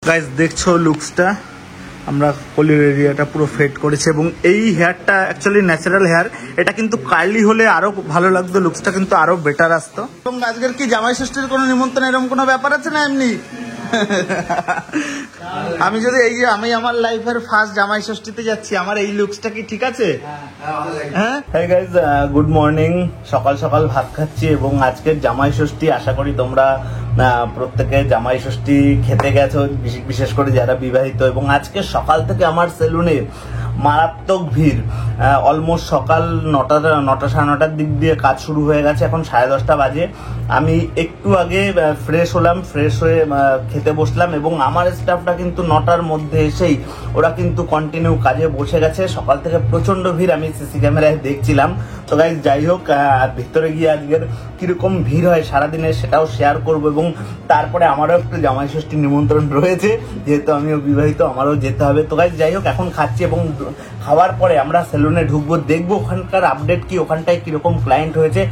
Guys দেখছো লুকসটা, আমরা কলির এরিয়াটা পুরো ফেড করেছি এবং এই হেয়ারটা অ্যাকচুয়ালি ন্যাচারাল হেয়ার। এটা কিন্তু কার্লি হলে আরো ভালো লাগতো, লুকসটা কিন্তু আরো বেটার আসতো। এবং আজকের কি জামাই ষষ্ঠীর কোনো নিমন্ত্রণ এরকম কোনো ব্যাপার আছে না এমনি? আমি যদি এই যে আমি আমার লাইফের ফার্স্ট জামাই ষষ্ঠীতে যাচ্ছি, আমার এই লুকসটা কি ঠিক আছে? হ্যাঁ হাই গাইস, গুড মর্নিং। সকাল সকাল ভাত খাচ্ছি এবং আজকের জামাই ষষ্ঠী। আশা করি তোমরা প্রত্যেকে জামাই ষষ্ঠী খেতে গেছো, বিশেষ করে যারা বিবাহিত। এবং আজকে সকাল থেকে আমার সেলুনে মারাত্মক ভিড়। অলমোস্ট সকাল 9টা সাড়ে 9টার দিক দিয়ে কাজ শুরু হয়ে গেছে। এখন 10:30 বাজে। আমি একটু আগে ফ্রেশ হলাম, ফ্রেশ হয়ে খেতে বসলাম এবং আমার স্টাফটা কিন্তু 9টার মধ্যে এসেই ওরা কিন্তু কন্টিনিউ কাজে বসে গেছে। সকাল থেকে প্রচন্ড ভিড়, আমি সিসি ক্যামেরায় দেখছিলাম। তো গাইস যাই হোক, ভিতরে গিয়ে আজকের কিরকম ভিড় হয় সারাদিনে সেটাও শেয়ার করবো। এবং তারপরে আমারও একটু জামাই ষষ্ঠীর নিমন্ত্রণ রয়েছে, যেহেতু আমিও বিবাহিত, আমারও যেতে হবে। তো গাইস যাই হোক, এখন খাচ্ছি এবং খাওয়ার পরে আমরা সেলুনে ঢুকবো, দেখবো ওখানকার আপডেট কি, ওখানটায় কিরকম ক্লায়েন্ট হয়েছে,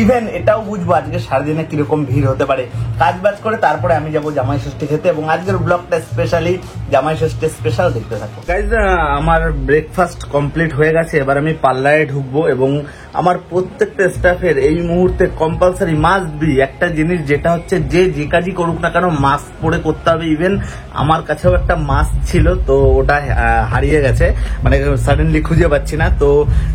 ইভেন এটাও বুঝবো আজকে সারাদিনে কিরকম ভিড় হতে পারে। কাজ বাজ করে তারপরে আমি যাবো জামাই ষষ্ঠী খেতে। এবং আজকের ব্লগটা স্পেশালি জামাই ষষ্ঠী স্পেশাল দেখতে থাকো। গাইস আমার ব্রেকফাস্ট কমপ্লিট হয়ে গেছে, এবার আমি পার্লারে ঢুকবো এবং আমার প্রত্যেকটা স্টাফের এই মুহূর্তে কম্পালসারি মাস্ট বি একটা জিনিস, যেটা হচ্ছে যে কাজই করুক না কেন মাস্ক পরে করতে হবে। ইভেন আমার কাছেও একটা মাস্ক ছিল, তো ওটা হারিয়ে গেছে, মানে সাডেনলি খুঁজে পাচ্ছি না। তো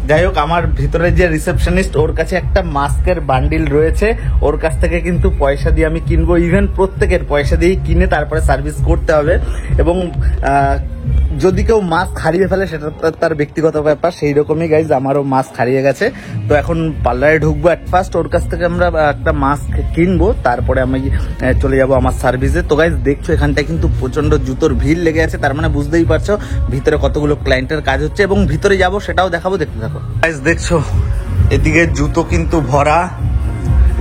যাই হোক, আমার ভিতরে যে রিসেপশনিস্ট, ওর কাছে একটা মাস্কের বান্ডিল রয়েছে, ওর কাছ থেকে কিন্তু পয়সা দিয়ে আমি কিনবো। ইভেন প্রত্যেকের পয়সা দিয়েই কিনে তারপরে সার্ভিস করতে হবে। এবং যদি কেউ মাস্ক হারিয়ে ফেলে সেটা তার ব্যক্তিগত ব্যাপার, সেই রকমই গাইজ আমারও মাস্ক হারিয়ে গেছে। তো এখন পার্লারে ঢুকবো অ্যাট ফার্স্ট, ওর কাছ থেকে আমরা একটা মাস্ক কিনবো, তারপরে আমি চলে যাব আমার সার্ভিসে। তো গাইজ দেখছো এখানটায় কিন্তু প্রচন্ড জুতোর ভিড় লেগে আছে, তার মানে বুঝতেই পারছো ভিতরে কতগুলো ক্লায়েন্টের কাজ হচ্ছে। এবং ভিতরে যাব সেটাও দেখাবো, দেখতে থাকো। গাইজ দেখছো এদিকে জুতো কিন্তু ভরা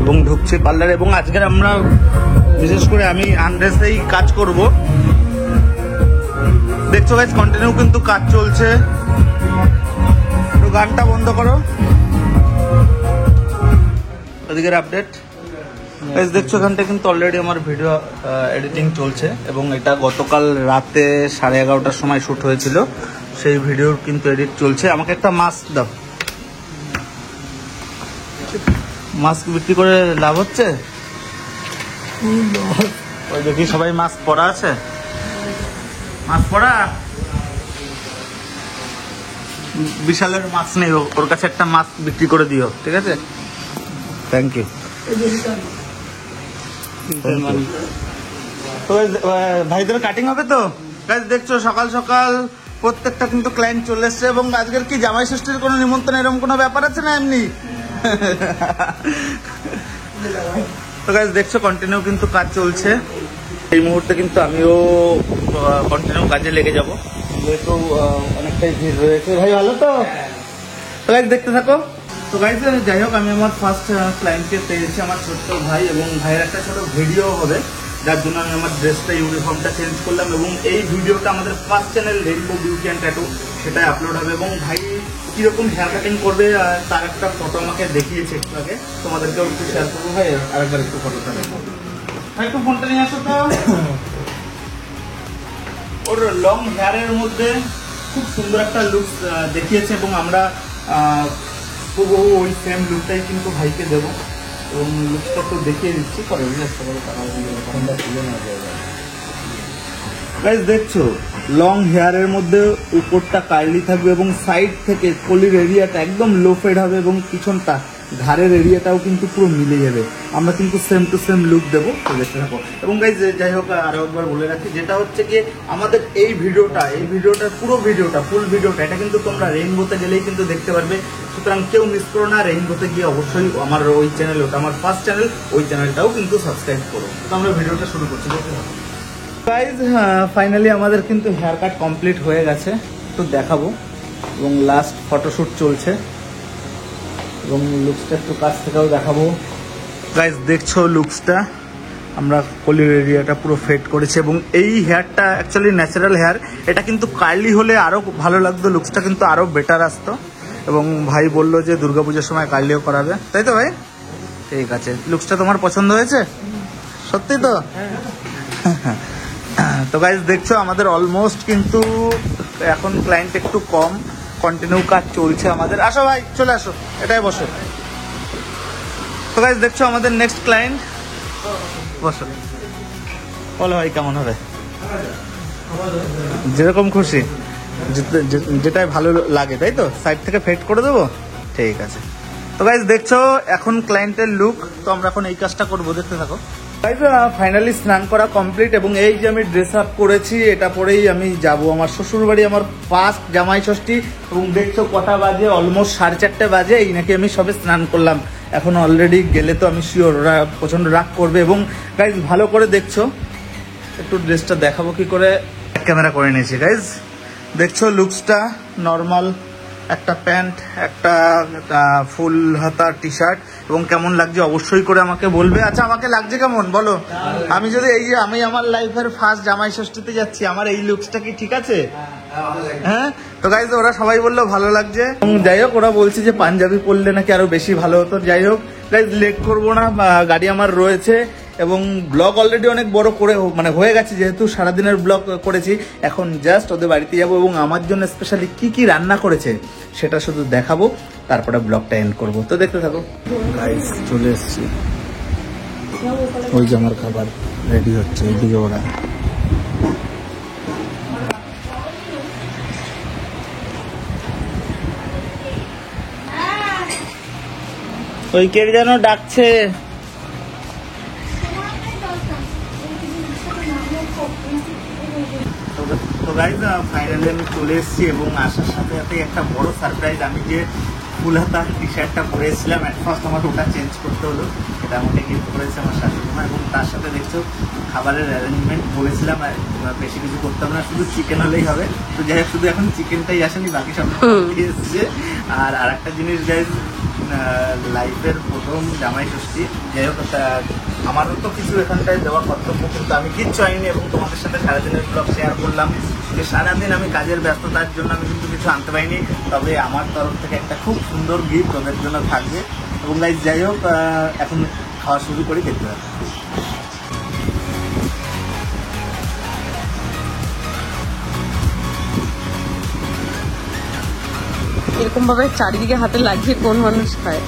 এবং ঢুকছে পার্লারে। এবং আজকের আমরা বিশেষ করে আমি আনড্রেসেই কাজ করব। দেখছো গাইজ কন্টিনিউ কিন্তু কাজ চলছে। একটু গানটা বন্ধ করো, ওদিকের আপডেট। গাইজ দেখছো এখানটা কিন্তু অলরেডি আমার ভিডিও এডিটিং চলছে এবং এটা গতকাল রাতে 11:30টার সময় শ্যুট হয়েছিল, সেই ভিডিওর কিন্তু এডিট চলছে। আমাকে একটা মাস্ক দাও। মাস্ক বিক্রি করে লাভ হচ্ছে? ওই দেখি সবাই মাস্ক পরা আছে, মাস্ক পরা। বিশালের মাস্ক নেই, ওর কাছে একটা মাস্ক বিক্রি করে দিও, ঠিক আছে? Thank you. তো ভাইদের কাটিং হবে তো গাইজ। দেখছো সকাল সকাল প্রত্যেকটা কিন্তু ক্লায়েন্ট চলে এসছে। এবং আজকের কি জামাই ষষ্ঠীর কোনো নিমন্ত্রণ এরকম কোনো ব্যাপার আছে না এমনি? তো গাইজ দেখছো কন্টিনিউ কিন্তু কাজ চলছে। এই মুহূর্তে কিন্তু আমিও কন্টিনিউ কাজে লেগে যাব, যেহেতু অনেকটাই ভিড় রয়েছে। ভাই ভালো তো? গাইজ দেখতে থাকো। তো গাইজ যাই হোক, আমি আমার ফার্স্ট ক্লায়েন্টকে পেয়েছি, আমার ছোট্ট ভাই, এবং ভাইয়ের একটা ছোট ভিডিও হবে, যার জন্য আমি আমার ড্রেসটা ইউনিফর্মটা চেঞ্জ করলাম। এবং এই ভিডিওটা আমাদের first channel rainbow beauty and tattoo, সেটাই আপলোড হবে। এবং ভাই কিরকম হেয়ার কাটিং করবে তার একটা ফটো আমাকে দেখিয়েছে একটু আগে, তোমাদেরকেও একটু শেয়ার করবো। ভাই আরেকবার একটু ফটোটা দেখো। ভাই একটু ফোনটা নিয়ে আসো তো। ওর লং হেয়ারের মধ্যে খুব সুন্দর একটা লুক দেখিয়েছে এবং আমরা হুবহু ওই সেম লুকটাই কিন্তু ভাইকে দেবো। এবং লুকটা একটু দেখিয়ে দিচ্ছি, পরে গাইজ দেখছো লং হেয়ারের মধ্যে উপরটা কার্লি থাকবে এবং সাইড থেকে কলির এরিয়াটা একদম লো ফেড হবে এবং পিছনটা ঘাড়ের এরিয়াটাও কিন্তু পুরো মিলে যাবে। আমরা কিন্তু সেম টু সেম লুক দেবো, তো দেখতে থাকো। এবং গাইজ যাই হোক, আরো একবার বলে রাখি, যেটা হচ্ছে কি আমাদের এই ভিডিওটার পুরো ভিডিওটা, ফুল ভিডিওটা, এটা কিন্তু তোমরা রেইনবোতে গেলেই কিন্তু দেখতে পারবে। সুতরাং কেউ মিস করো না, রেইনবোতে গিয়ে অবশ্যই আমার ওই চ্যানেল, ওটা আমার ফার্স্ট চ্যানেল, ওই চ্যানেলটাও কিন্তু সাবস্ক্রাইব করো। তো আমরা ভিডিওটা শুরু করছি, দেখতে থাকো। গাইজ ফাইনালি আমাদের কিন্তু হেয়ার কাট কমপ্লিট হয়ে গেছে, একটু দেখাবো। এবং লাস্ট ফটোশ্যুট চলছে এবং লুকসটা একটু কাছ থেকেও দেখাবো। গাইজ দেখছো লুকসটা, আমরা কলির এরিয়াটা পুরো ফেড করেছি এবং এই হেয়ারটা অ্যাকচুয়ালি ন্যাচারাল হেয়ার। এটা কিন্তু কার্লি হলে আরও ভালো লাগতো, লুকসটা কিন্তু আরও বেটার আসতো। এবং ভাই বললো যে দুর্গাপূজার সময় কার্লিও করাবে, তাই তো ভাই? ঠিক আছে, লুকসটা তোমার পছন্দ হয়েছে? সত্যি তো? তো গাইজ দেখছো আমাদের অলমোস্ট কিন্তু এখন ক্লায়েন্ট একটু কম, কন্টিনিউ কাজ চলছে আমাদের। আসো ভাই, চলে আসো, এটাই বসো। তো গাইজ দেখছো আমাদের নেক্সট ক্লায়েন্ট, বসো। বলো ভাই কেমন হবে? যেরকম খুশি, যেটাই ভালো লাগে তাই তো, সাইড থেকে ফেড করে দেবো, ঠিক আছে। তো গাইজ দেখছো এখন ক্লায়েন্টের লুক, তো আমরা এখন এই কাজটা করবো, দেখতে থাকো। গাইজ ফাইনালি স্নান করা কমপ্লিট এবং এই যে আমি ড্রেস আপ করেছি, এটা পরেই আমি যাব আমার শ্বশুর বাড়ি, আমার ফার্স্ট জামাই ষষ্ঠী। এবং দেখছো কটা বাজে, অলমোস্ট 4:30 বাজে, এই নাকি আমি সবে স্নান করলাম। এখন অলরেডি গেলে তো আমি শিওর ওরা প্রচন্ড রাগ করবে। এবং গাইজ ভালো করে দেখছো, একটু ড্রেসটা দেখাবো কি করে, ক্যামেরা করে নিয়েছি। গাইজ দেখছো লুকসটা নর্মাল, একটা প্যান্ট, একটা ফুল হাতা টি শার্ট, এবং কেমন লাগছে অবশ্যই করে আমাকে বলবে। আচ্ছা আমাকে লাগছে কেমন বলো? আমি যদি এই যে আমি আমার লাইফের ফার্স্ট জামাই ষষ্ঠীতে যাচ্ছি, আমার এই লুকসটা কি ঠিক আছে? হ্যাঁ। তো গাইজ ওরা সবাই বললো ভালো লাগছে, এবং যাই হোক ওরা বলছে যে পাঞ্জাবি পরলে নাকি আরো বেশি ভালো হতো। যাই হোক গাইজ লেট করবো না, গাড়ি আমার রয়েছে এবং ব্লগ অলরেডি অনেক বড় করে মানে হয়ে গেছে, যেহেতু সারাদিনের ব্লগ করেছি। এখন জাস্ট ওদের বাড়িতে যাবো এবং আমার জন্য স্পেশালি কি কি রান্না করেছে সেটা শুধু দেখাবো, তারপরে ব্লগটা এন্ড করবো। তো দেখতে থাকো। গাইস চলে এসেছি, ওই যে আমার খাবার রেডি হচ্ছে, এইদিকে ওরা। ওই কে যেন ডাকছে। তো গাইজ ফাইনালি আমি চলে এসেছি এবং আসার সাথে সাথে একটা বড় সারপ্রাইজ। আমি যে ফুল হাতা টি শার্টটা পরেছিলাম, অ্যাট ফার্স্ট আমার ওটা চেঞ্জ করতে হলো। এটা আমাকে গিফট করেছে আমার শাশুড়িমা, এবং তার সাথে দেখছো খাবারের অ্যারেঞ্জমেন্ট বলেছিলাম বেশি কিছু করতাম না, শুধু চিকেন হলেই হবে। তো যাই হোক শুধু এখন চিকেনটাই আসেনি, বাকি সব এসছে। আর আরেকটা জিনিস গাইজ, লাইফের প্রথম জামাই ষষ্ঠী, যাই হোক আমারও তো কিছু এখানটায় দেওয়ার কর্তব্য, কিন্তু আমি কিচ্ছু আইনি এবং তোমাদের সাথে সারাদিনের ব্লগ শেয়ার করলাম। যে সারাদিন আমি কাজের ব্যস্ততার জন্য আমি কিন্তু কিছু আনতে পারিনি, তবে আমার তরফ থেকে একটা খুব সুন্দর গিফট ওদের জন্য থাকবে। এবং গাইজ যাই হোক এখন খাওয়া শুরু করি, দেখতে হবে। এরকম ভাবে চারিদিকে হাতে লাগিয়ে কোন মানুষ খায়?